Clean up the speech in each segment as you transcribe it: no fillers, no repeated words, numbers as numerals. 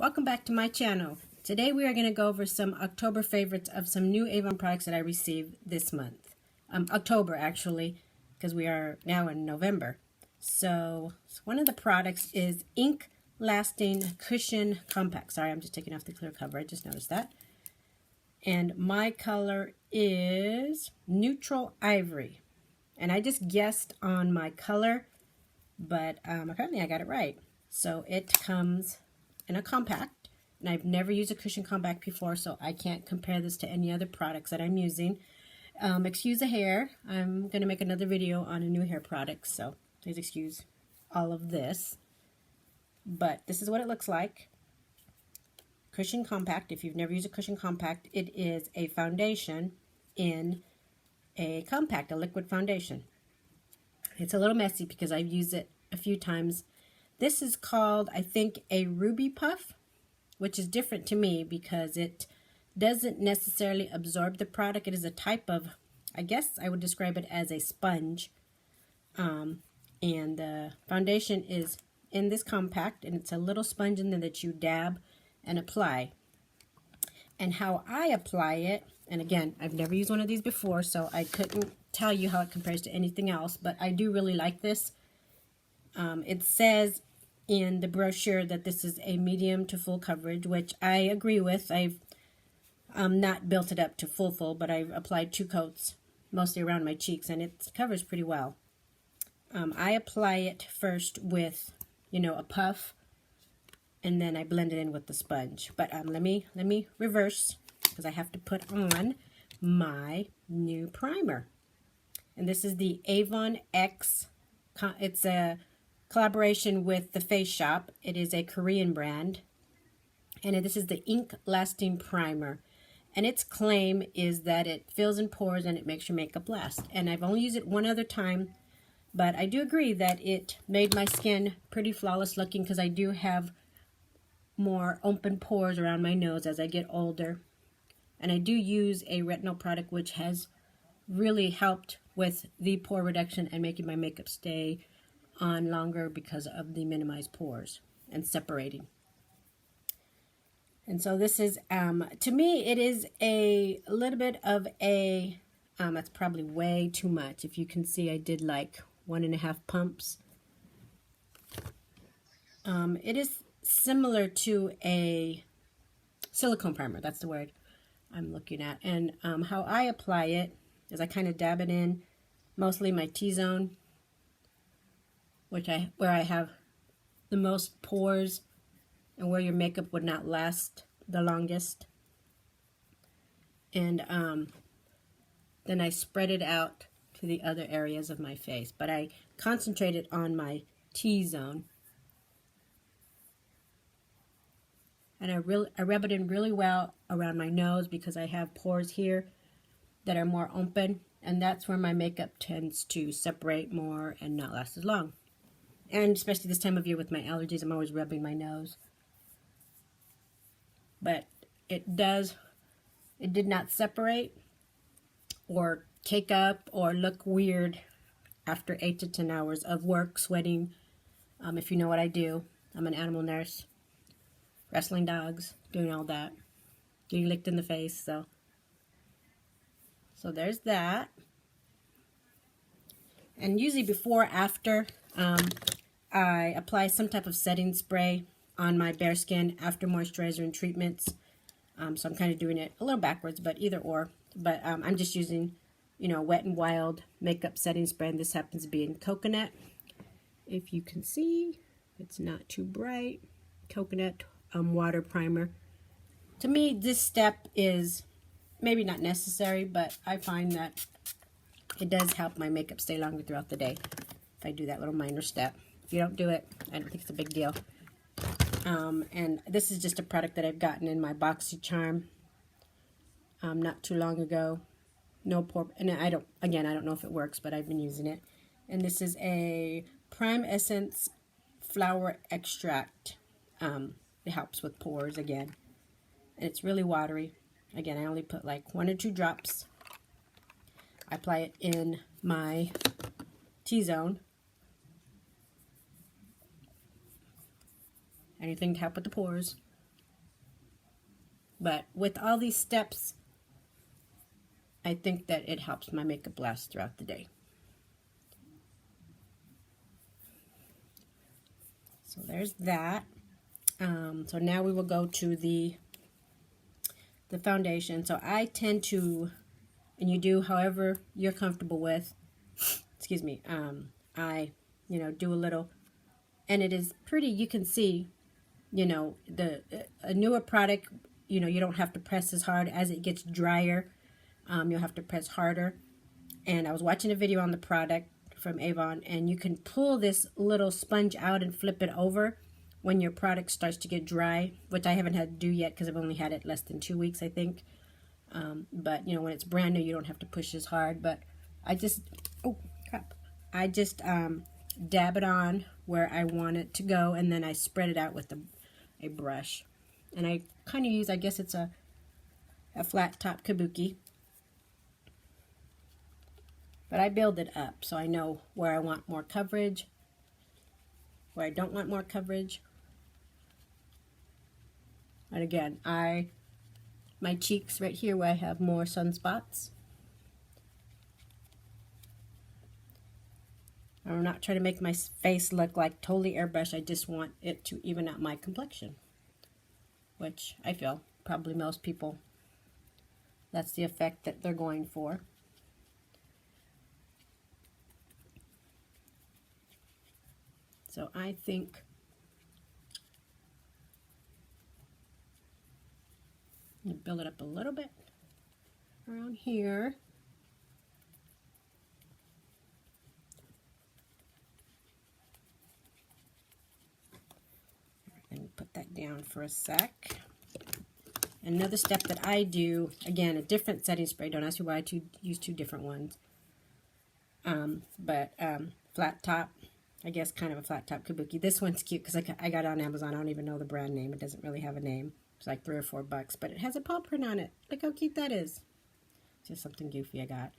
Welcome back to my channel. Today we are going to go over some October favorites of some new Avon products that I received this month. October actually, because we are now in November. So one of the products is Ink Lasting Cuahion Compact. Sorry, I'm just taking off the clear cover. I just noticed that. And my color is Neutral Ivory. And I just guessed on my color, but apparently I got it right. So it comes in a compact, and I've never used a Cuahion compact before, so I can't compare this to any other products that I'm using. Excuse the hair. I'm going to make another video on a new hair product, so please excuse all of this. But this is what it looks like. Cuahion compact. If you've never used a Cuahion compact, it is a foundation in a compact, a liquid foundation. It's a little messy because I've used it a few times. This is called, I think, a Ruby Puff, which is different to me because it doesn't necessarily absorb the product. It is a type of, I guess I would describe it as a sponge. And the foundation is in this compact, and it's a little sponge in there that you dab and apply. And how I apply it, and again, I've never used one of these before, so I couldn't tell you how it compares to anything else, but I do really like this. It says in the brochure that this is a medium to full coverage, which I agree with. I've not built it up to full, but I've applied 2 coats, mostly around my cheeks, and it covers pretty well. I apply it first with, a puff, and then I blend it in with the sponge. But let me reverse, because I have to put on my new primer. And this is the Avon X. It's a collaboration with the Face Shop. It is a Korean brand, and this is the Ink Lasting Primer, and its claim is that it fills in pores and it makes your makeup last. And I've only used it one other time, but I do agree that it made my skin pretty flawless looking, because I do have more open pores around my nose as I get older, and I do use a retinol product which has really helped with the pore reduction and making my makeup stay on longer because of the minimized pores and separating. And so this is, to me, it is a little bit of a, that's probably way too much. If you can see, I did like 1.5 pumps. It is similar to a silicone primer. That's the word I'm looking at. And how I apply it is I kind of dab it in, mostly my T-zone, where I have the most pores and where your makeup would not last the longest. And then I spread it out to the other areas of my face. But I concentrated on my T-zone. And I rub it in really well around my nose, because I have pores here that are more open, and that's where my makeup tends to separate more and not last as long. And especially this time of year with my allergies, I'm always rubbing my nose. But it did not separate or cake up or look weird after 8 to 10 hours of work, sweating. If you know what I do, I'm an animal nurse, wrestling dogs, doing all that, getting licked in the face. So there's that. And usually before, after, I apply some type of setting spray on my bare skin after moisturizer and treatments. So I'm kind of doing it a little backwards, but either or. But I'm just using, Wet n Wild makeup setting spray, and this happens to be in coconut. If you can see, it's not too bright. Coconut water primer. To me, this step is maybe not necessary, but I find that it does help my makeup stay longer throughout the day if I do that little minor step. If you don't do it, I don't think it's a big deal. And this is just a product that I've gotten in my BoxyCharm not too long ago. No pore, and I don't know if it works, but I've been using it. And this is a Prime Essence Flower Extract. It helps with pores again, and it's really watery. Again, I only put like 1 or 2 drops. I apply it in my T-zone. Anything to help with the pores. But with all these steps, I think that it helps my makeup last throughout the day. So there's that. So now we will go to the foundation. So I tend to, and you do however you're comfortable with, excuse me, I, do a little, and it is pretty, you can see, a newer product, you don't have to press as hard. As it gets drier, you'll have to press harder. And I was watching a video on the product from Avon, and you can pull this little sponge out and flip it over when your product starts to get dry, which I haven't had to do yet because I've only had it less than 2 weeks, I think. But, when it's brand new, you don't have to push as hard. But I just, I just dab it on where I want it to go, and then I spread it out with a brush. And I kind of use, I guess it's a flat top kabuki. But I build it up so I know where I want more coverage, where I don't want more coverage. And again, my cheeks right here where I have more sunspots. I'm not trying to make my face look like totally airbrushed. I just want it to even out my complexion, which I feel probably most people, that's the effect that they're going for. So I think build it up a little bit around here. And put that down for a sec. Another step that I do, again, a different setting spray. Don't ask me why I use 2 different ones. Flat top, I guess kind of a flat top kabuki. This one's cute because I got it on Amazon. I don't even know the brand name. It doesn't really have a name. It's like $3 or $4, but it has a paw print on it. Look how cute that is. Just something goofy I got.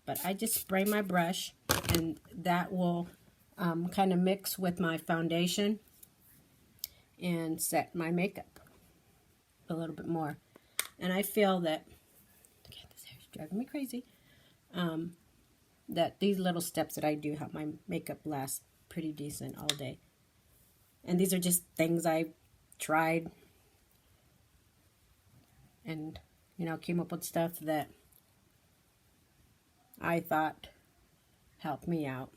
But I just spray my brush, and that will kind of mix with my foundation and set my makeup a little bit more. And I feel that, okay, this hair's driving me crazy, that these little steps that I do help my makeup last pretty decent all day. And these are just things I tried and, came up with stuff that I thought helped me out.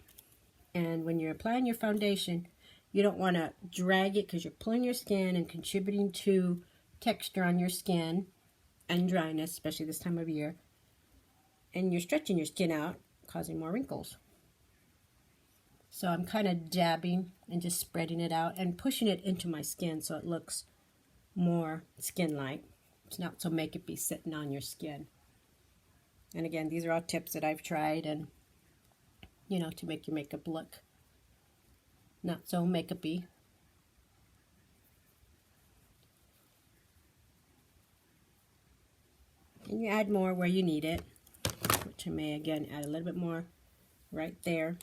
And when you're applying your foundation, you don't want to drag it because you're pulling your skin and contributing to texture on your skin and dryness, especially this time of year. And you're stretching your skin out, causing more wrinkles. So I'm kind of dabbing and just spreading it out and pushing it into my skin so it looks more skin-like. It's not so makeup-y sitting on your skin. And again, these are all tips that I've tried and, to make your makeup look not so makeup-y. And you add more where you need it, which I may again add a little bit more right there.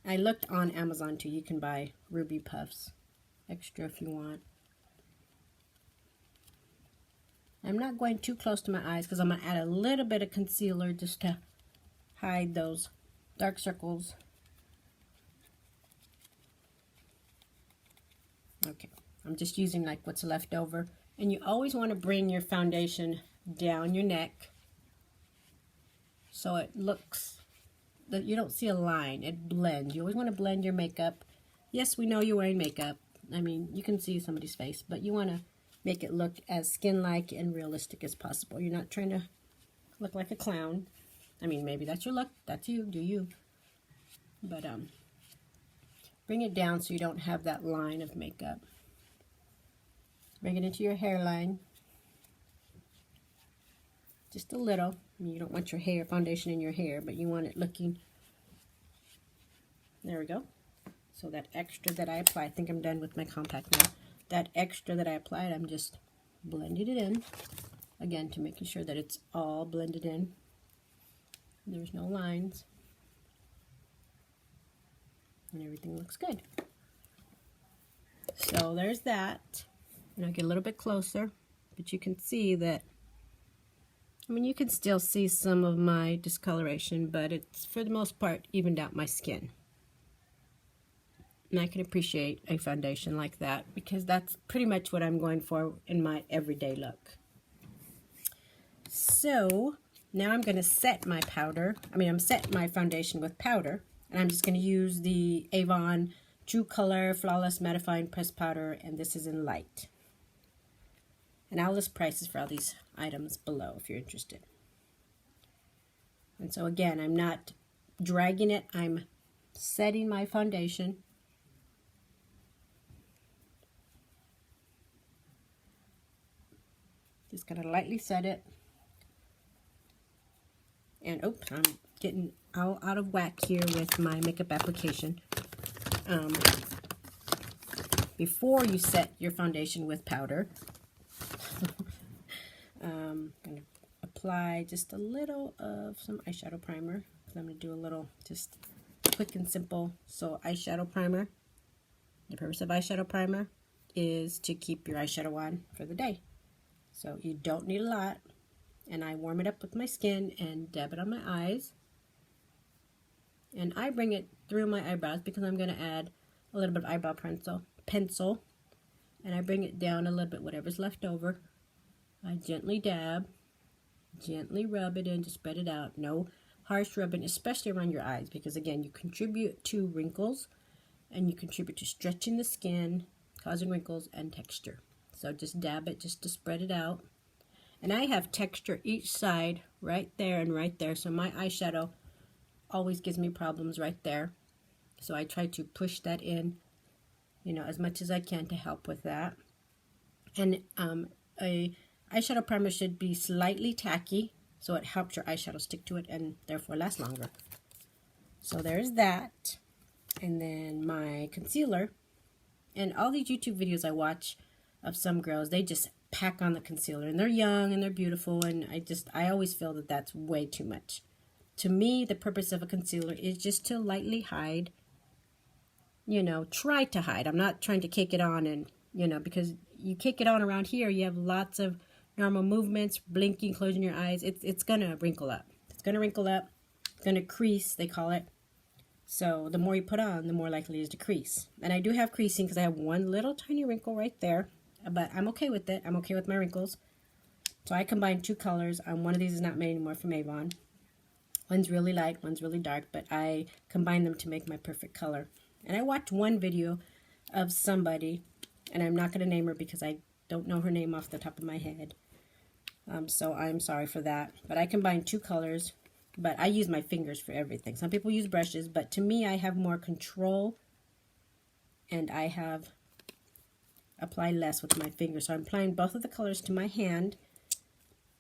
I looked on Amazon too. You can buy ruby puffs extra if you want. I'm not going too close to my eyes because I'm going to add a little bit of concealer just to hide those dark circles. Okay, I'm just using like what's left over. And you always want to bring your foundation down your neck so it looks that you don't see a line. It blends. You always want to blend your makeup. Yes, we know you're wearing makeup. I mean, you can see somebody's face, but you want to make it look as skin-like and realistic as possible. You're not trying to look like a clown. I mean, maybe that's your look. That's you. Do you. But bring it down so you don't have that line of makeup. Bring it into your hairline. Just a little. I mean, you don't want your hair foundation in your hair, but you want it looking. There we go. So that extra that I applied, I think I'm done with my compact now. That extra that I applied, I'm just blending it in. Again, to making sure that it's all blended in. There's no lines. And everything looks good. So there's that. And I'll get a little bit closer, but you can see that, I mean, you can still see some of my discoloration, but it's for the most part evened out my skin. And I can appreciate a foundation like that because that's pretty much what I'm going for in my everyday look. So now I'm going to set my powder. I'm set my foundation with powder, and I'm just going to use the Avon True Color Flawless Mattifying Pressed Powder, and this is in light. And I'll list prices for all these items below if you're interested. And so again, I'm not dragging it, I'm setting my foundation. Just gonna lightly set it. And oops, I'm getting all out of whack here with my makeup application. Before you set your foundation with powder, I'm gonna apply just a little of some eyeshadow primer. So I'm gonna do a little just quick and simple. So eyeshadow primer. The purpose of eyeshadow primer is to keep your eyeshadow on for the day. So you don't need a lot, and I warm it up with my skin and dab it on my eyes. And I bring it through my eyebrows because I'm going to add a little bit of eyebrow pencil, and I bring it down a little bit, whatever's left over. I gently dab, gently rub it in to spread it out. No harsh rubbing, especially around your eyes, because again, you contribute to wrinkles, and you contribute to stretching the skin, causing wrinkles and texture. So just dab it just to spread it out. And I have texture each side, right there and right there. So my eyeshadow always gives me problems right there. So I try to push that in, as much as I can to help with that. And a eyeshadow primer should be slightly tacky, so it helps your eyeshadow stick to it and therefore last longer. So there's that. And then my concealer. And all these YouTube videos I watch of some girls, they just pack on the concealer, and they're young and they're beautiful, and I always feel that that's way too much. To me, the purpose of a concealer is just to lightly hide, try to hide. I'm not trying to cake it on, and because you cake it on around here, you have lots of normal movements, blinking, closing your eyes. It's gonna wrinkle up. It's gonna crease, they call it. So the more you put on, the more likely it is to crease. And I do have creasing because I have one little tiny wrinkle right there. But I'm okay with it. I'm okay with my wrinkles. So I combine two colors. One of these is not made anymore from Avon. One's really light, one's really dark, but I combine them to make my perfect color. And I watched one video of somebody, and I'm not going to name her because I don't know her name off the top of my head. So I'm sorry for that. But I combine two colors, but I use my fingers for everything. Some people use brushes, but to me I have more control, and I have apply less with my fingers. So I'm applying both of the colors to my hand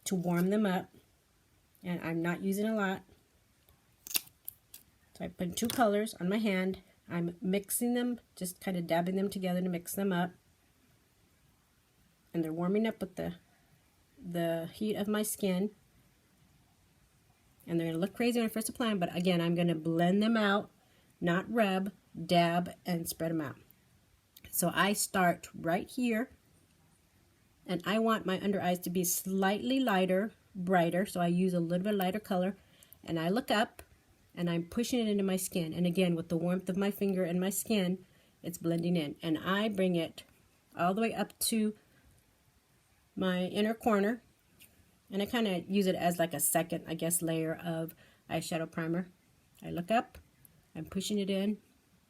to warm them up, and I'm not using a lot. So I put two colors on my hand. I'm mixing them, just kind of dabbing them together to mix them up, and they're warming up with the heat of my skin, and they're going to look crazy when I first apply them, but again, I'm going to blend them out, not rub, dab, and spread them out. So I start right here, and I want my under eyes to be slightly lighter, brighter, so I use a little bit lighter color, and I look up, and I'm pushing it into my skin, and again, with the warmth of my finger and my skin, it's blending in, and I bring it all the way up to my inner corner, and I kind of use it as like a second, I guess, layer of eyeshadow primer. I look up, I'm pushing it in,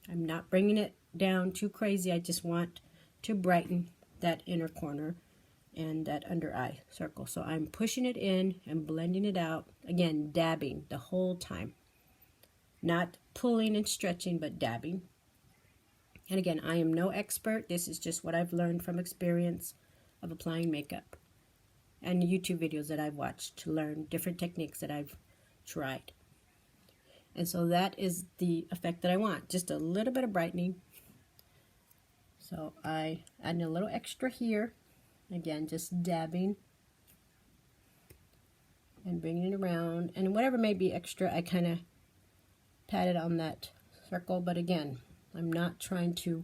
I'm not bringing it down too crazy. I just want to brighten that inner corner and that under eye circle. So I'm pushing it in and blending it out. Again, dabbing the whole time. Not pulling and stretching, but dabbing. And again, I am no expert. This is just what I've learned from experience of applying makeup and YouTube videos that I've watched to learn different techniques that I've tried. And so that is the effect that I want. Just a little bit of brightening. So I add a little extra here. Again, just dabbing and bringing it around. And whatever may be extra, I kind of pat it on that circle. But again, I'm not trying to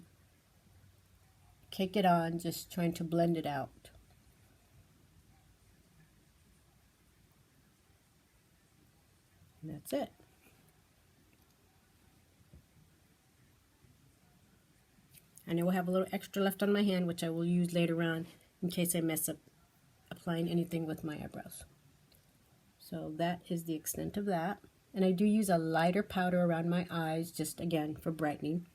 cake it on, just trying to blend it out. And that's it. And I will have a little extra left on my hand, which I will use later on in case I mess up applying anything with my eyebrows. So that is the extent of that. And I do use a lighter powder around my eyes, just again for brightening.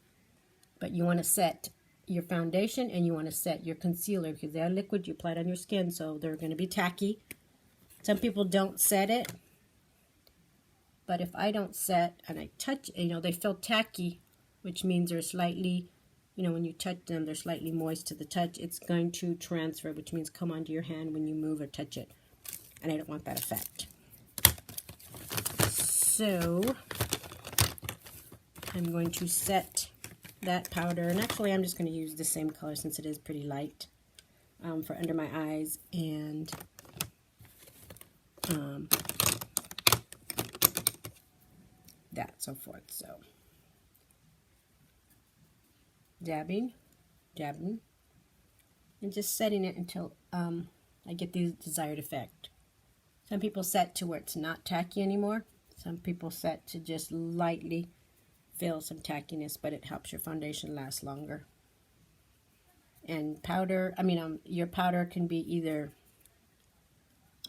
But you want to set your foundation and you want to set your concealer because they are liquid. You apply it on your skin, so they're going to be tacky. Some people don't set it. But if I don't set and I touch, they feel tacky, which means they're slightly, when you touch them, they're slightly moist to the touch. It's going to transfer, which means come onto your hand when you move or touch it. And I don't want that effect. So I'm going to set that powder, and actually I'm just going to use the same color since it is pretty light for under my eyes, and that, so forth. So dabbing, and just setting it until I get the desired effect. Some people set to where it's not tacky anymore. Some people set to just lightly feel some tackiness, but it helps your foundation last longer. And powder, your powder can be either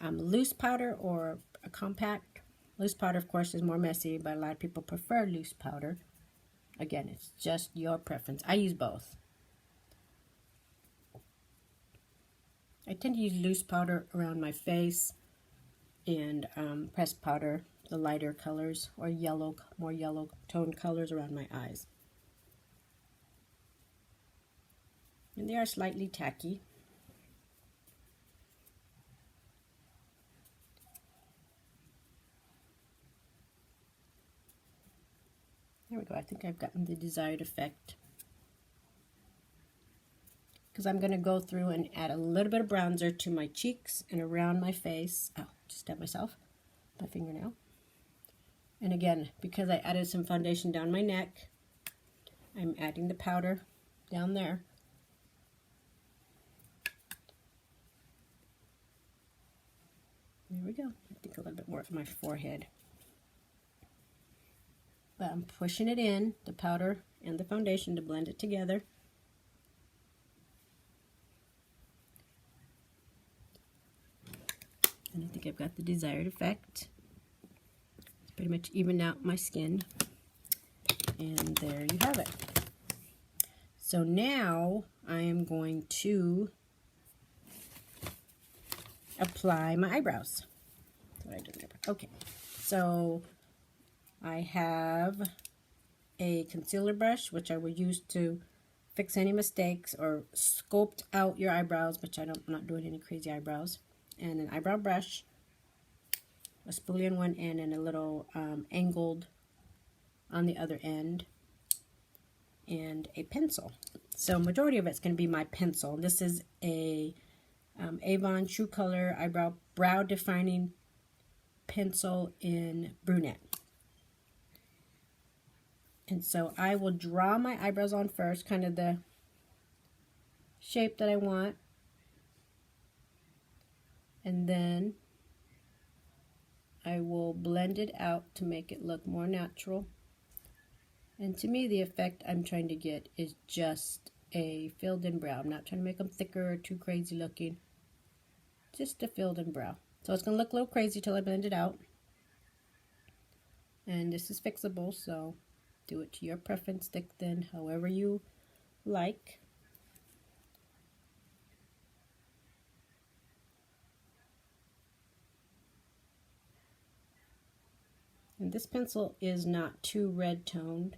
loose powder or a compact. Loose powder, of course, is more messy, but a lot of people prefer loose powder. Again, it's just your preference. I use both. I tend to use loose powder around my face and pressed powder, the lighter colors, or more yellow toned colors around my eyes. And they are slightly tacky. There we go. I think I've gotten the desired effect. Because I'm going to go through and add a little bit of bronzer to my cheeks and around my face. Oh, just stabbed myself, my fingernail. And again, because I added some foundation down my neck, I'm adding the powder down there. There we go. I think a little bit more for my forehead. But I'm pushing it in, the powder and the foundation, to blend it together. And I think I've got the desired effect. It's pretty much evened out my skin. And there you have it. So now I am going to apply my eyebrows. That's what I did. Okay, so I have a concealer brush, which I will use to fix any mistakes or sculpt out your eyebrows, which I'm not doing any crazy eyebrows. And an eyebrow brush, a spoolie on one end and a little angled on the other end, and a pencil. So majority of it's going to be my pencil. This is a Avon True Color Brow Defining Pencil in Brunette. And so I will draw my eyebrows on first, kind of the shape that I want. And then I will blend it out to make it look more natural. And to me, the effect I'm trying to get is just a filled-in brow. I'm not trying to make them thicker or too crazy looking. Just a filled-in brow. So it's going to look a little crazy till I blend it out. And this is fixable, so do it to your preference, thick, thin, however you like. And this pencil is not too red toned,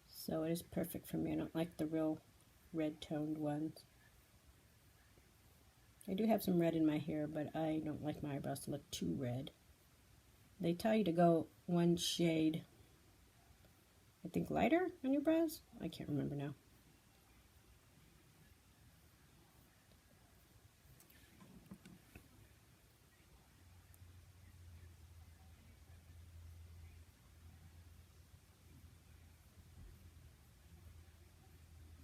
so it is perfect for me. I don't like the real red toned ones. I do have some red in my hair, but I don't like my eyebrows to look too red. They tell you to go one shade, I think, lighter on your brows. I can't remember now.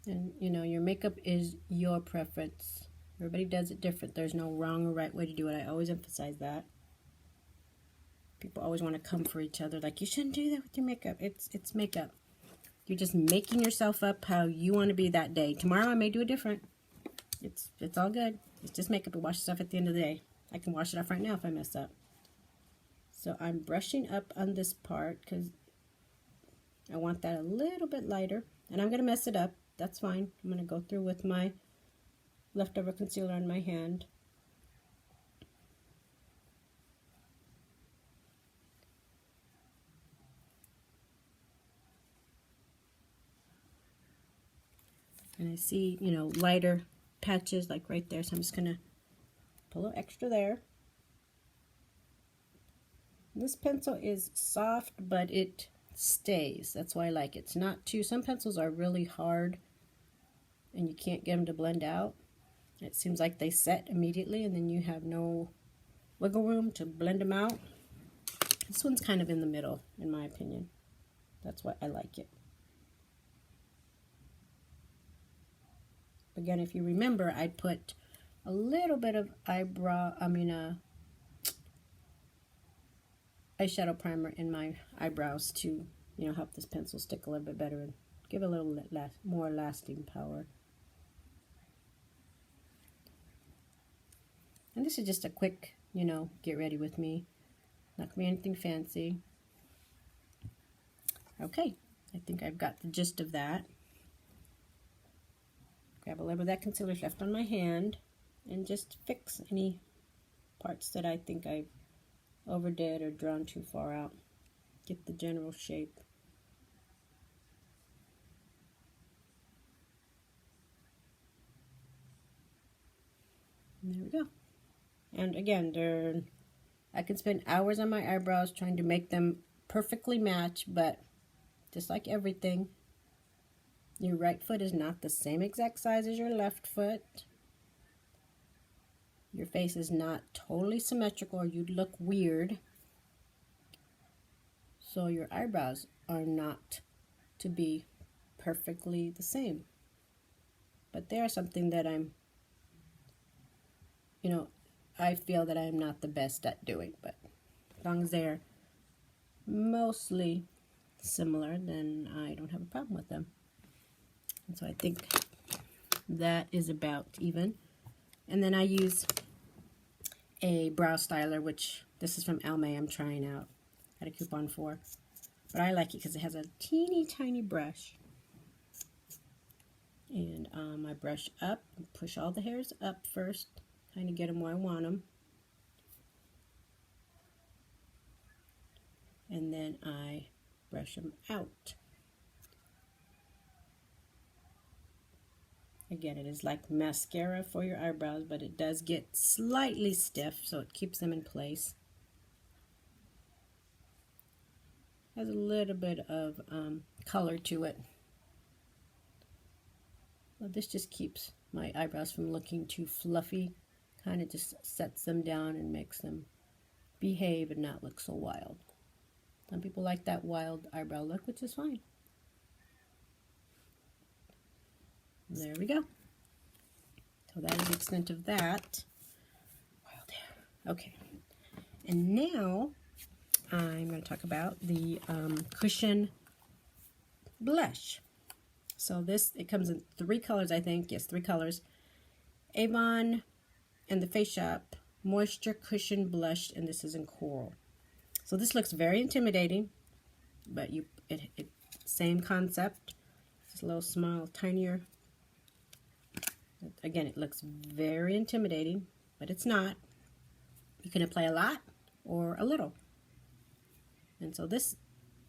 And you know, your makeup is your preference. Everybody does it different. There's no wrong or right way to do it. I always emphasize that. People always want to come for each other, like, you shouldn't do that with your makeup. It's makeup. You're just making yourself up how you want to be that day. Tomorrow I may do it different. It's all good. It's just makeup. It washes off at the end of the day. I can wash it off right now if I mess up. So I'm brushing up on this part because I want that a little bit lighter. And I'm going to mess it up. That's fine. I'm going to go through with my leftover concealer on my hand. And I see, you know, lighter patches like right there. So I'm just going to put a little extra there. This pencil is soft, but it stays. That's why I like it. It's not too, some pencils are really hard and you can't get them to blend out. It seems like they set immediately and then you have no wiggle room to blend them out. This one's kind of in the middle, in my opinion. That's why I like it. Again, if you remember, I put a little bit of eyeshadow primer in my eyebrows to, you know, help this pencil stick a little bit better and give it a little more lasting power. And this is just a quick, you know, get ready with me. Not gonna be anything fancy. Okay, I think I've got the gist of that. Grab a little of that concealer left on my hand and just fix any parts that I think I overdid or drawn too far out. Get the general shape. And there we go. And again, I can spend hours on my eyebrows trying to make them perfectly match, but just like everything, your right foot is not the same exact size as your left foot. Your face is not totally symmetrical or you'd look weird. So your eyebrows are not to be perfectly the same. But they are something that I'm, you know, I feel that I'm not the best at doing. But as long as they're mostly similar, then I don't have a problem with them. And so I think that is about even. And then I use a brow styler, which this is from Almay. I'm trying out. Got a coupon for. But I like it because it has a teeny tiny brush. And I brush up, push all the hairs up first, kind of get them where I want them. And then I brush them out. Again, it is like mascara for your eyebrows, but it does get slightly stiff, so it keeps them in place. Has a little bit of color to it. Well, this just keeps my eyebrows from looking too fluffy. Kind of just sets them down and makes them behave and not look so wild. Some people like that wild eyebrow look, which is fine. There we go. So that is the extent of that. Wild hair. Okay. And now I'm going to talk about the Cuahion blush. So this, it comes in 3 colors, I think. Yes, 3 colors. Avon and the Face Shop Moisture Cushion Blush, and this is in Coral. So this looks very intimidating, but same concept. Just a little small, tinier. Again, it looks very intimidating, but it's not. You can apply a lot or a little. And so this,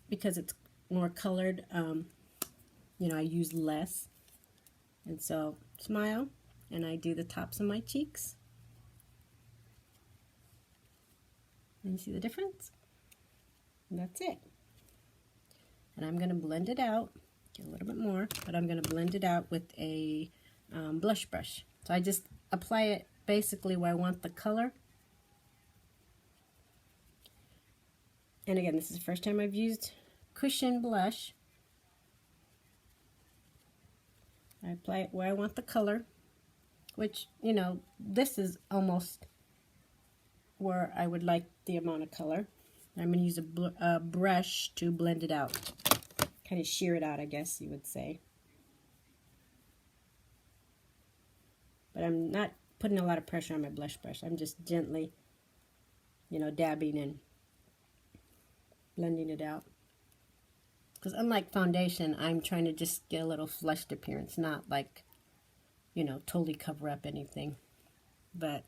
because it's more colored, you know, I use less. And so smile, and I do the tops of my cheeks. And you see the difference? And that's it. And I'm going to blend it out, get a little bit more, but I'm going to blend it out with a blush brush. So I just apply it basically where I want the color. And again, this is the first time I've used Cuahion blush. I I apply it where I want the color, which, you know, this is almost where I would like the amount of color. I'm going to use a brush to blend it out. Kind of shear it out, I guess you would say. But I'm not putting a lot of pressure on my blush brush. I'm just gently, you know, dabbing and blending it out. Because unlike foundation, I'm trying to just get a little flushed appearance, not like, you know, totally cover up anything. But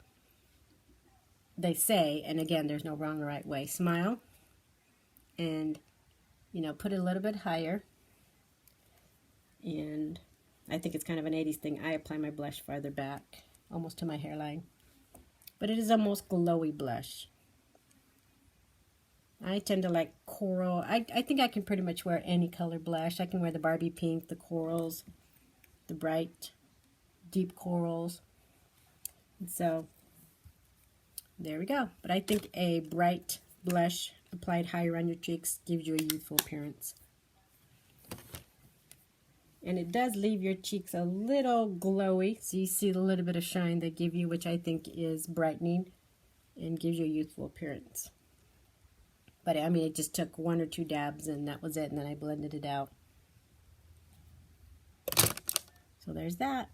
they say, and again, there's no wrong or right way, smile and, you know, put it a little bit higher. And I think it's kind of an 80s thing. I apply my blush farther back, almost to my hairline. But it is a most glowy blush. I tend to like coral. I think I can pretty much wear any color blush. I can wear the Barbie pink, the corals, the bright, deep corals. And so, there we go. But I think a bright blush applied higher on your cheeks gives you a youthful appearance. And it does leave your cheeks a little glowy. So you see the little bit of shine they give you, which I think is brightening and gives you a youthful appearance. But I mean, it just took 1 or 2 dabs and that was it. And then I blended it out. So there's that.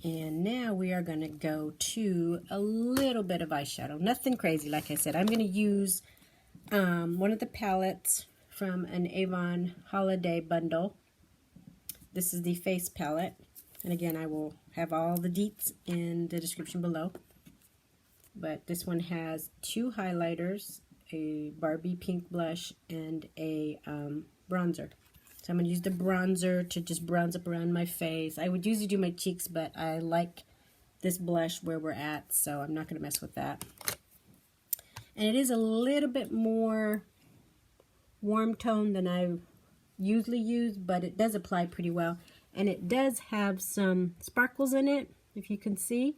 And now we are going to go to a little bit of eyeshadow. Nothing crazy, like I said. I'm going to use one of the palettes from an Avon holiday bundle. This is the face palette. And again, I will have all the deets in the description below. But this one has 2 highlighters, a Barbie pink blush, and a bronzer. So I'm going to use the bronzer to just bronze up around my face. I would usually do my cheeks, but I like this blush where we're at, so I'm not going to mess with that. And it is a little bit more warm tone than I usually use, but it does apply pretty well. And it does have some sparkles in it, if you can see.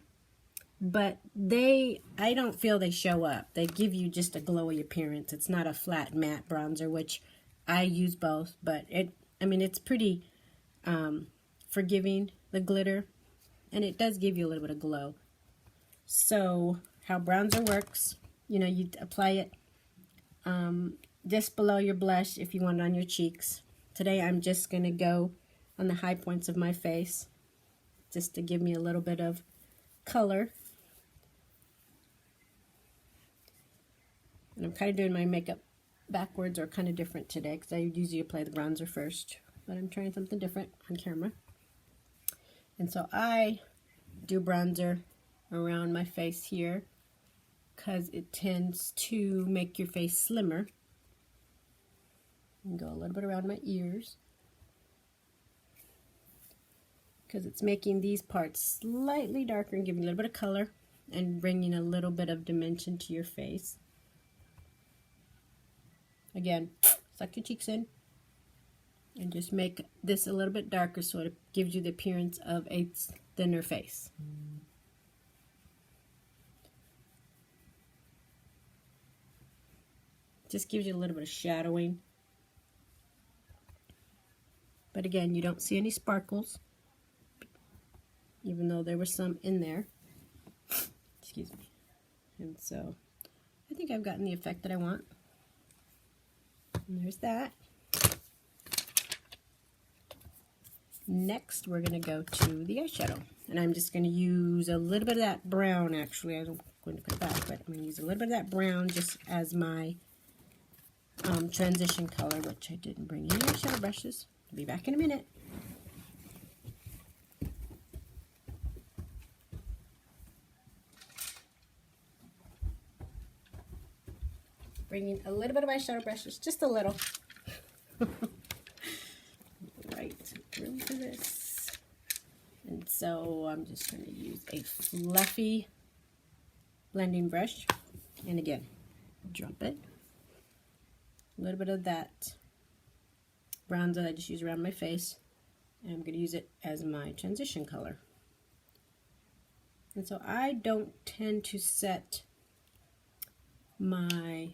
But I don't feel they show up. They give you just a glowy appearance. It's not a flat matte bronzer, which I use both, but it's pretty forgiving, the glitter, and it does give you a little bit of glow. So how bronzer works, you know, you apply it just below your blush if you want it on your cheeks. Today I'm just going to go on the high points of my face just to give me a little bit of color. And I'm kind of doing my makeup backwards or kind of different today because I usually apply the bronzer first. But I'm trying something different on camera. And so I do bronzer around my face here because it tends to make your face slimmer. And go a little bit around my ears because it's making these parts slightly darker and giving a little bit of color and bringing a little bit of dimension to your face. Again, suck your cheeks in and just make this a little bit darker so it gives you the appearance of a thinner face. Just gives you a little bit of shadowing. But again, you don't see any sparkles, even though there were some in there. Excuse me. And so I think I've gotten the effect that I want. And there's that. Next, we're going to go to the eyeshadow. And I'm just going to use a little bit of that brown, actually. I'm going to put it back, but I'm going to use a little bit of that brown just as my transition color, which I didn't bring any eyeshadow brushes. I'll be back in a minute. Bringing a little bit of eyeshadow brushes, just a little. Right through for this. And so I'm just going to use a fluffy blending brush. And again, drop it. A little bit of that bronzer I just use around my face. And I'm going to use it as my transition color. And so I don't tend to set my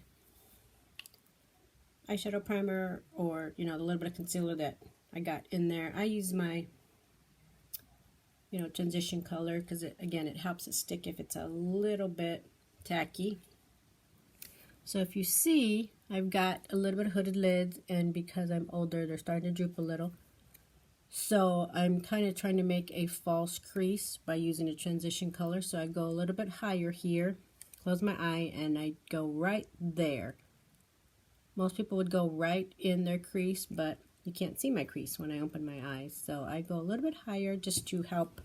eyeshadow primer or, you know, the little bit of concealer that I got in there. I use my, transition color because again, it helps it stick if it's a little bit tacky. So if you see, I've got a little bit of hooded lids, and because I'm older, they're starting to droop a little. So I'm kind of trying to make a false crease by using a transition color. So I go a little bit higher here, close my eye, and I go right there. Most people would go right in their crease, but you can't see my crease when I open my eyes. So I go a little bit higher just to help,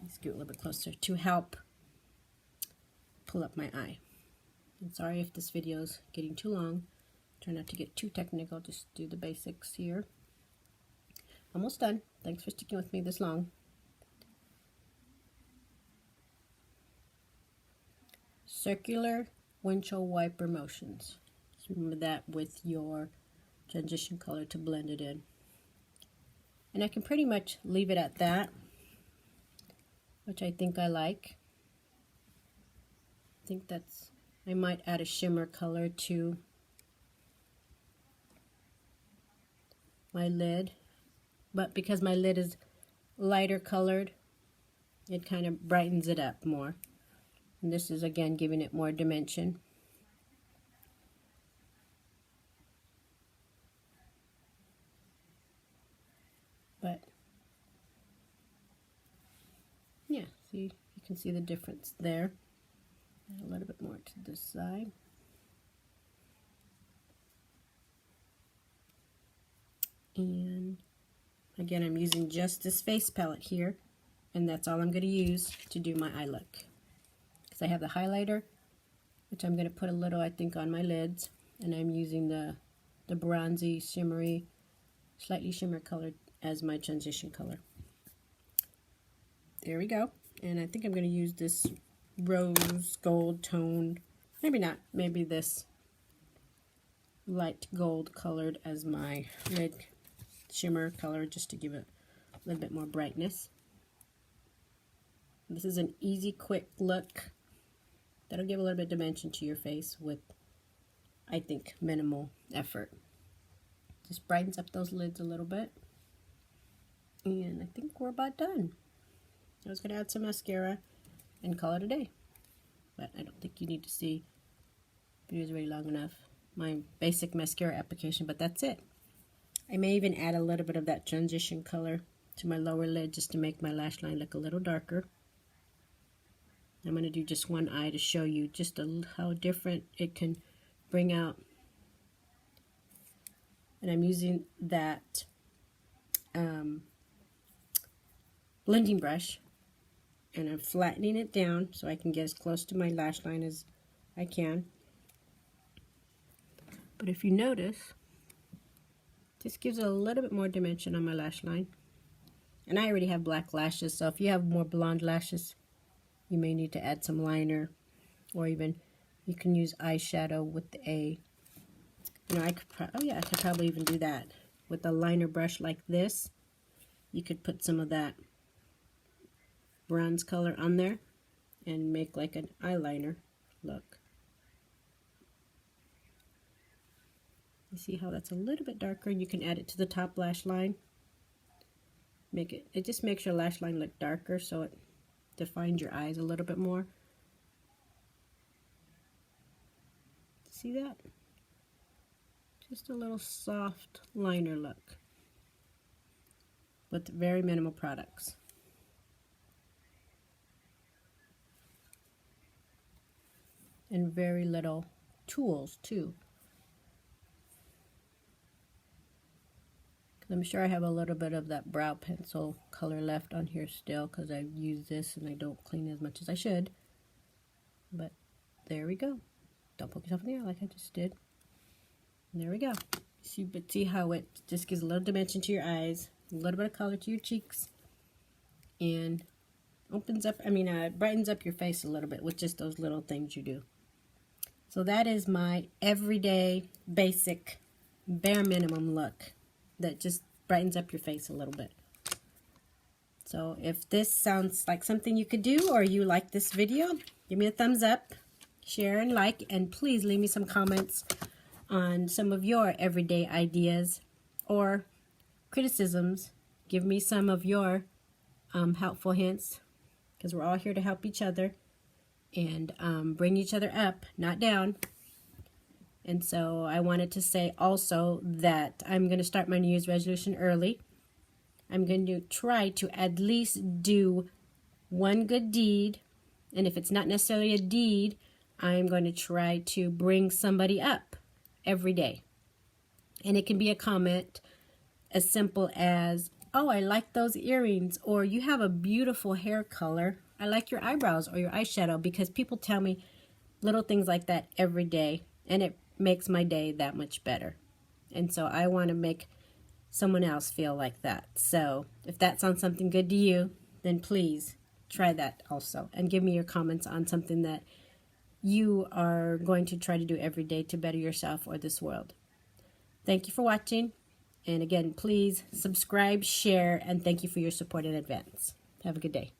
let's get a little bit closer, to help pull up my eye. I'm sorry if this video is getting too long. Try not to get too technical, just do the basics here. Almost done. Thanks for sticking with me this long. Circular windshield wiper motions. Just remember that with your transition color to blend it in. And I can pretty much leave it at that, which I think I like. I think I might add a shimmer color to my lid. But because my lid is lighter colored, it kind of brightens it up more. And this is again giving it more dimension. But yeah, see, you can see the difference there. And a little bit more to this side. And again, I'm using just this face palette here, and that's all I'm going to use to do my eye look. Because I have the highlighter, which I'm going to put a little, I think, on my lids, and I'm using the bronzy, shimmery, slightly shimmer colored as my transition color. There we go. And I think I'm going to use this rose gold toned, maybe not, maybe this light gold colored as my lid shimmer color, just to give it a little bit more brightness. This is an easy, quick look that'll give a little bit of dimension to your face with, I think, minimal effort. Just brightens up those lids a little bit. And I think we're about done. I was going to add some mascara and call it a day. But I don't think you need to see videos very long enough. My basic mascara application, but that's it. I may even add a little bit of that transition color to my lower lid just to make my lash line look a little darker. I'm going to do just one eye to show you just how different it can bring out. And I'm using that blending brush, and I'm flattening it down so I can get as close to my lash line as I can. But if you notice, this gives it a little bit more dimension on my lash line. And I already have black lashes, so if you have more blonde lashes, you may need to add some liner, or even you can use eyeshadow with I could probably even do that with a liner brush like this. You could put some of that bronze color on there and make like an eyeliner look. You see how that's a little bit darker, and you can add it to the top lash line. It just makes your lash line look darker, so it defines your eyes a little bit more. See that? Just a little soft liner look with very minimal products. And very little tools too. I'm sure I have a little bit of that brow pencil color left on here still because I've used this and I don't clean as much as I should. But there we go. Don't poke yourself in the eye like I just did. And there we go. See how it just gives a little dimension to your eyes, a little bit of color to your cheeks, and opens up, brightens up your face a little bit with just those little things you do. So that is my everyday, basic, bare minimum look that just brightens up your face a little bit. So if this sounds like something you could do, or you like this video, give me a thumbs up, share and like, and please leave me some comments on some of your everyday ideas, or criticisms. Give me some of your helpful hints, because we're all here to help each other and bring each other up, not down. And so I wanted to say also that I'm going to start my New Year's resolution early. I'm going to try to at least do one good deed. And if it's not necessarily a deed, I'm going to try to bring somebody up every day. And it can be a comment as simple as, oh, I like those earrings, or you have a beautiful hair color. I like your eyebrows or your eyeshadow, because people tell me little things like that every day, and it makes my day that much better. And so I want to make someone else feel like that. So if that sounds something good to you, then please try that also, and give me your comments on something that you are going to try to do every day to better yourself or this world. Thank you for watching. And again, please subscribe, share, and thank you for your support in advance. Have a good day.